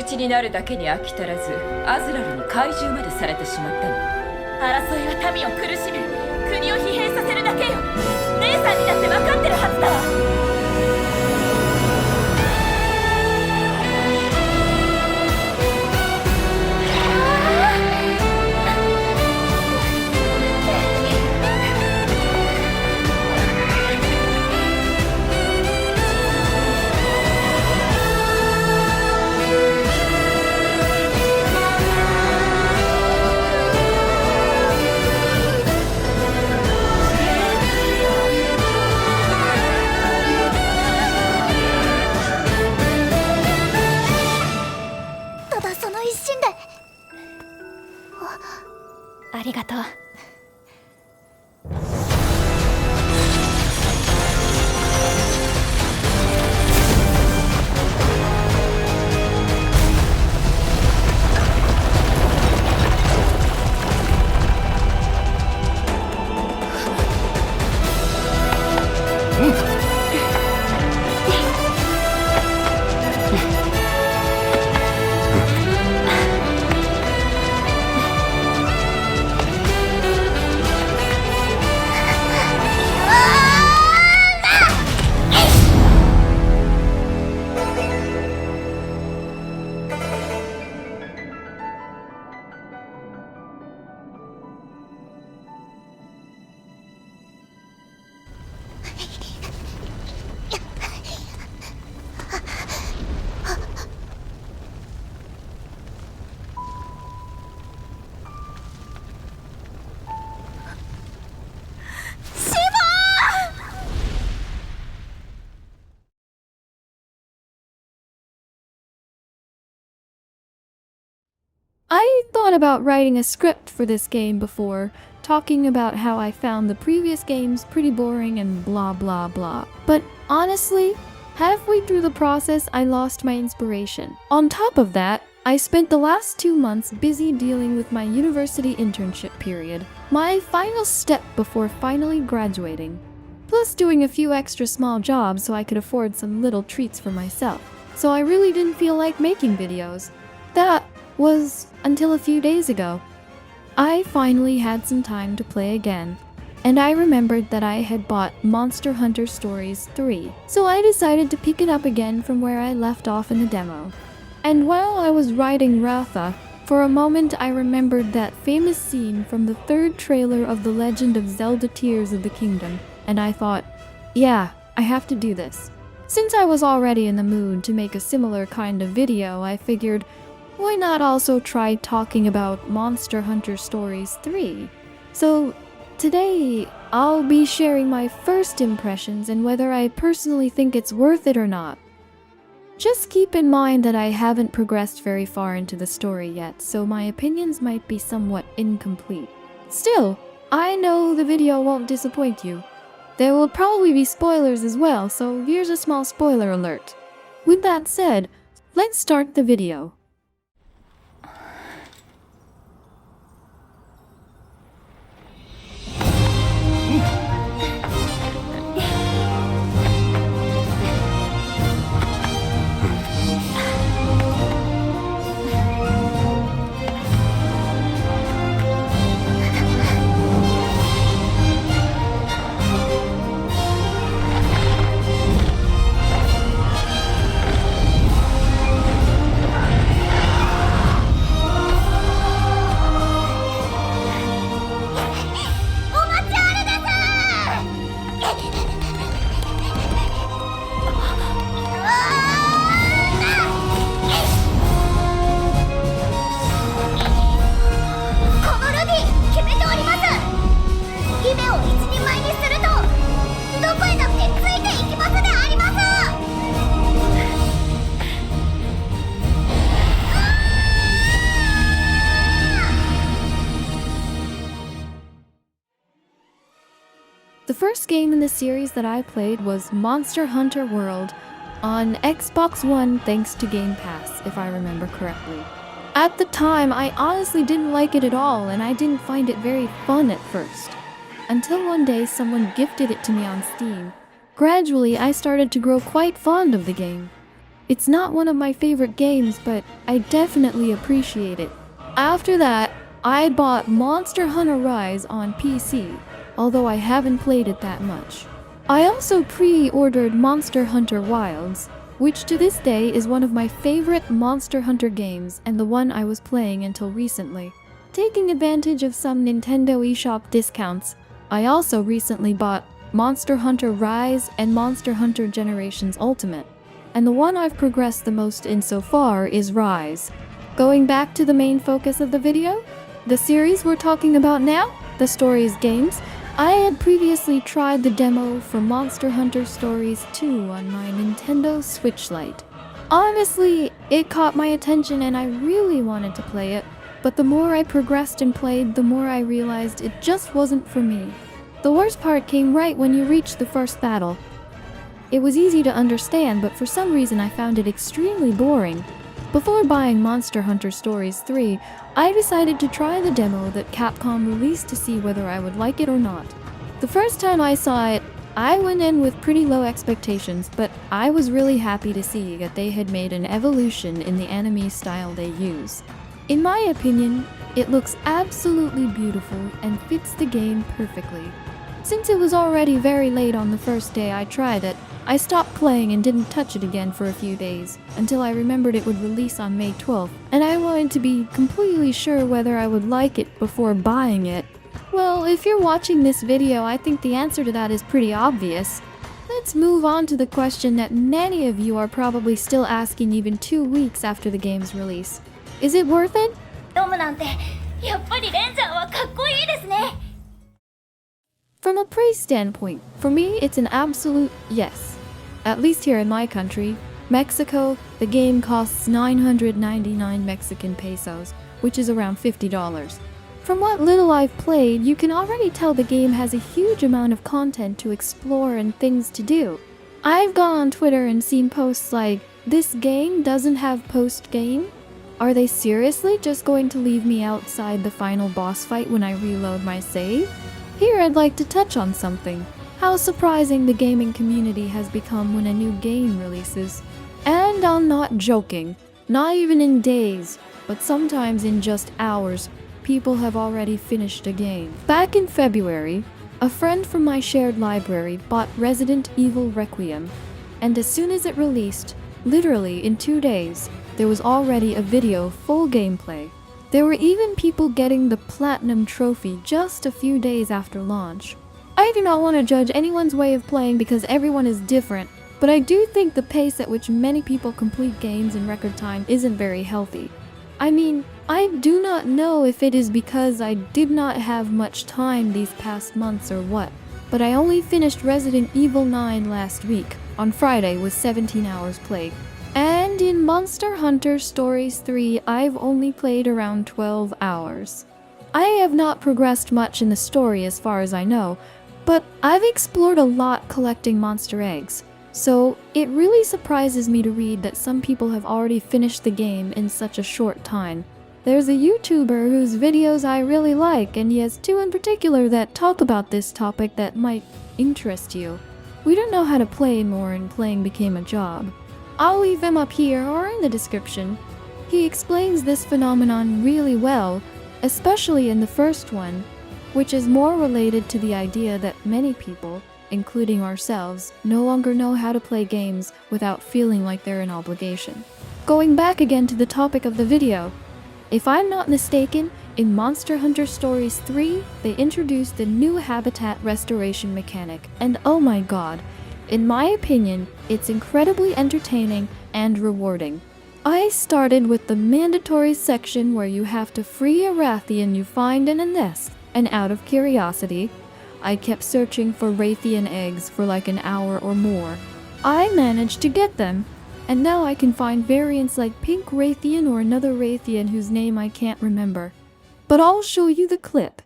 ちになるだけに飽き足らず、アズラルに怪獣までされてしまったの。争いは民を苦しめ、国を疲弊させるだけよ。姉さんにだって分かってるはずだわ。ありがとう。I thought about writing a script for this game before, talking about how I found the previous games pretty boring and blah blah blah. But honestly, halfway through the process I lost my inspiration. On top of that, I spent the last 2 months busy dealing with my university internship period, my final step before finally graduating, plus doing a few extra small jobs so I could afford some little treats for myself. So I really didn't feel like making videos. That was until a few days ago. I finally had some time to play again, and I remembered that I had bought MonsterHunter Stories 3, so I decided to pick it up again from where I left off in the demo. And while I was riding Ratha, for a moment I remembered that famous scene from the 3rd trailer of The Legend of Zelda Tears of the Kingdom, and I thought, yeah, I have to do this. Since I was already in the mood to make a similar kind of video, I figured, why not also try talking about MonsterHunter Stories 3? So today, I'll be sharing my first impressions and whether I personally think it's worth it or not. Just keep in mind that I haven't progressed very far into the story yet, so my opinions might be somewhat incomplete. Still, I know the video won't disappoint you. There will probably be spoilers as well, so here's a small spoiler alert. With that said, let's start the video. The first game in the series that I played was Monster Hunter World on Xbox One thanks to Game Pass, if I remember correctly. At the time, I honestly didn't like it at all and I didn't find it very fun at first. Until one day someone gifted it to me on Steam. Gradually, I started to grow quite fond of the game. It's not one of my favorite games, but I definitely appreciate it. After that, I bought Monster Hunter Rise on PC, although I haven't played it that much. I also pre-ordered Monster Hunter Wilds, which to this day is one of my favorite Monster Hunter games and the one I was playing until recently. Taking advantage of some Nintendo eShop discounts, I also recently bought Monster Hunter Rise and Monster Hunter Generations Ultimate, and the one I've progressed the most in so far is Rise. Going back to the main focus of the video, the series we're talking about now, the Stories games, I had previously tried the demo for Monster Hunter Stories 2 on my Nintendo Switch Lite. Honestly, it caught my attention and I really wanted to play it, but the more I progressed and played, the more I realized it just wasn't for me. The worst part came right when you reached the first battle. It was easy to understand, but for some reason I found it extremely boring. Before buying Monster Hunter Stories 3, I decided to try the demo that Capcom released to see whether I would like it or not. The first time I saw it, I went in with pretty low expectations, but I was really happy to see that they had made an evolution in the anime style they use. In my opinion, it looks absolutely beautiful and fits the game perfectly. Since it was already very late on the first day I tried it, I stopped playing and didn't touch it again for a few days, until I remembered it would release on May 12th, and I wanted to be completely sure whether I would like it before buying it. Well, if you're watching this video, I think the answer to that is pretty obvious. Let's move on to the question that many of you are probably still asking even 2 weeks after the game's release. Is it worth it? トムなんてやっぱりレンジャーはかっこいいですね。 From a price standpoint, for me it's an absolute yes. At least here in my country, Mexico, the game costs 999 Mexican pesos, which is around $50. From what little I've played, you can already tell the game has a huge amount of content to explore and things to do. I've gone on Twitter and seen posts like, "This game doesn't have post-game? Are they seriously just going to leave me outside the final boss fight when I reload my save?" Here I'd like to touch on something. How surprising the gaming community has become when a new game releases. And I'm not joking. Not even in days, but sometimes in just hours, people have already finished a game. Back in February, a friend from my shared library bought Resident Evil Requiem, and as soon as it released, literally in 2 days, there was already a video full gameplay. There were even people getting the Platinum Trophy just a few days after launch. I do not want to judge anyone's way of playing because everyone is different, but I do think the pace at which many people complete games in record time isn't very healthy. I mean, I do not know if it is because I did not have much time these past months or what, but I only finished Resident Evil 9 last week, on Friday with 17 hours played. And in Monster Hunter Stories 3, I've only played around 12 hours. I have not progressed much in the story as far as I know, but I've explored a lot collecting monster eggs, so it really surprises me to read that some people have already finished the game in such a short time. There's a YouTuber whose videos I really like, and he has 2 in particular that talk about this topic that might interest you. We don't know how to play more and playing became a job. I'll leave him up here or in the description. He explains this phenomenon really well, especially in the first one, which is more related to the idea that many people, including ourselves, no longer know how to play games without feeling like they're an obligation. Going back again to the topic of the video, if I'm not mistaken, in Monster Hunter Stories 3, they introduced the new habitat restoration mechanic, and oh my god, in my opinion, it's incredibly entertaining and rewarding. I started with the mandatory section where you have to free a Rathian you find in a nest, and out of curiosity, I kept searching for Rathian eggs for like an hour or more. I managed to get them, and now I can find variants like Pink Rathian or another Rathian whose name I can't remember. But I'll show you the clip.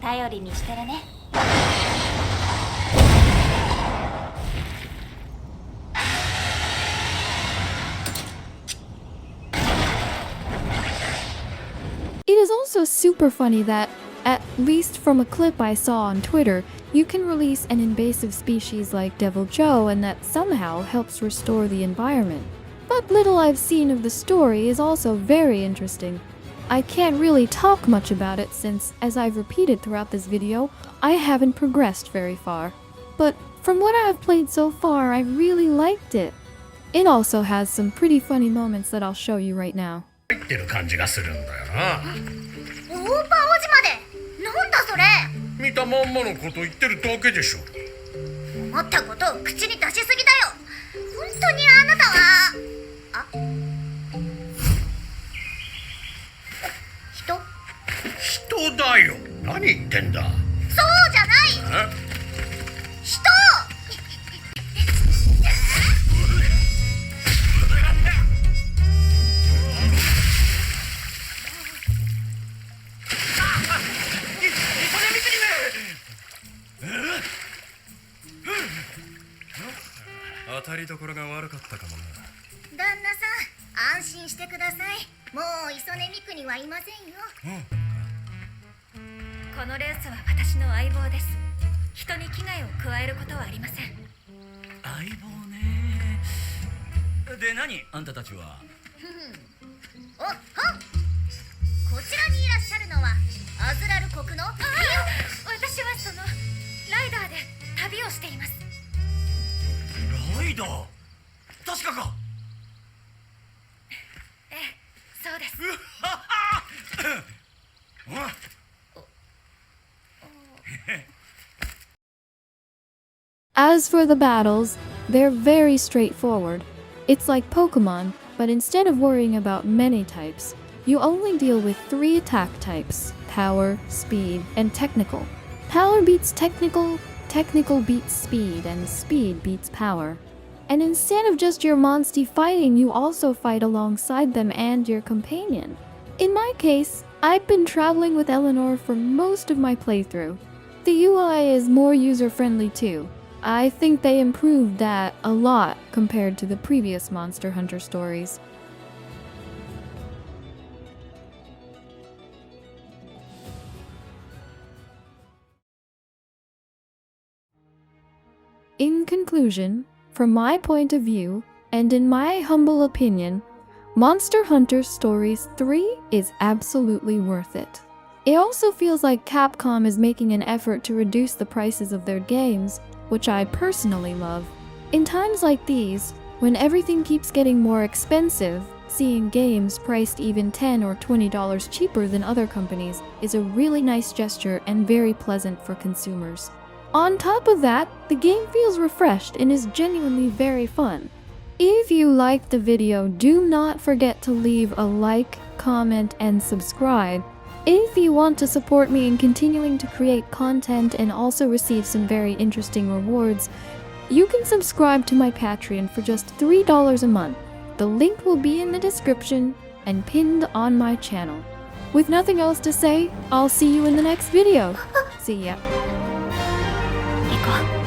頼りにしてるね。It is also super funny that, At least from a clip I saw on Twitter, you can release an invasive species like Devil Joe and that somehow helps restore the environment. But little I've seen of the story is also very interesting. I can't really talk much about it since, as I've repeated throughout this video, I haven't progressed very far. But from what I've played so far, I really liked it. It also has some pretty funny moments that I'll show you right now. 入ってる感じがするんだよな。オーバー王子までなんだそれ。見たまんまのこと言ってるだけでしょ。思ったことを口に出しすぎだよ。本当にあなたは人だよ。何言ってんだ。そうじゃない。人。当たりどころが悪かったかもな。旦那さん、安心してください。もう磯根美久にはいませんよ。このレースは私の相棒です。人に危害を加えることはありません。相棒ね。で、何あんたたちは。おっほん。こちらにいらっしゃるのはアズラル国の私はそのライダーで旅をしています。ライダー、確かか。ええ、そうです。As for the battles, they're very straightforward. It's like Pokemon, but instead of worrying about many types, you only deal with 3 attack types: Power, Speed, and Technical. Power beats Technical, Technical beats Speed, and Speed beats Power. And instead of just your monstie fighting, you also fight alongside them and your companion. In my case, I've been traveling with Eleanor for most of my playthrough. The UI is more user-friendly too. I think they improved that a lot compared to the previous Monster Hunter stories. In conclusion, from my point of view, and in my humble opinion, Monster Hunter Stories 3 is absolutely worth it. It also feels like Capcom is making an effort to reduce the prices of their games, which I personally love. In times like these, when everything keeps getting more expensive, seeing games priced even $10 or $20 cheaper than other companies is a really nice gesture and very pleasant for consumers. On top of that, the game feels refreshed and is genuinely very fun. If you liked the video, do not forget to leave a like, comment, and subscribe. If you want to support me in continuing to create content and also receive some very interesting rewards, you can subscribe to my Patreon for just $3 a month. The link will be in the description and pinned on my channel. With nothing else to say, I'll see you in the next video. See ya. 行こう。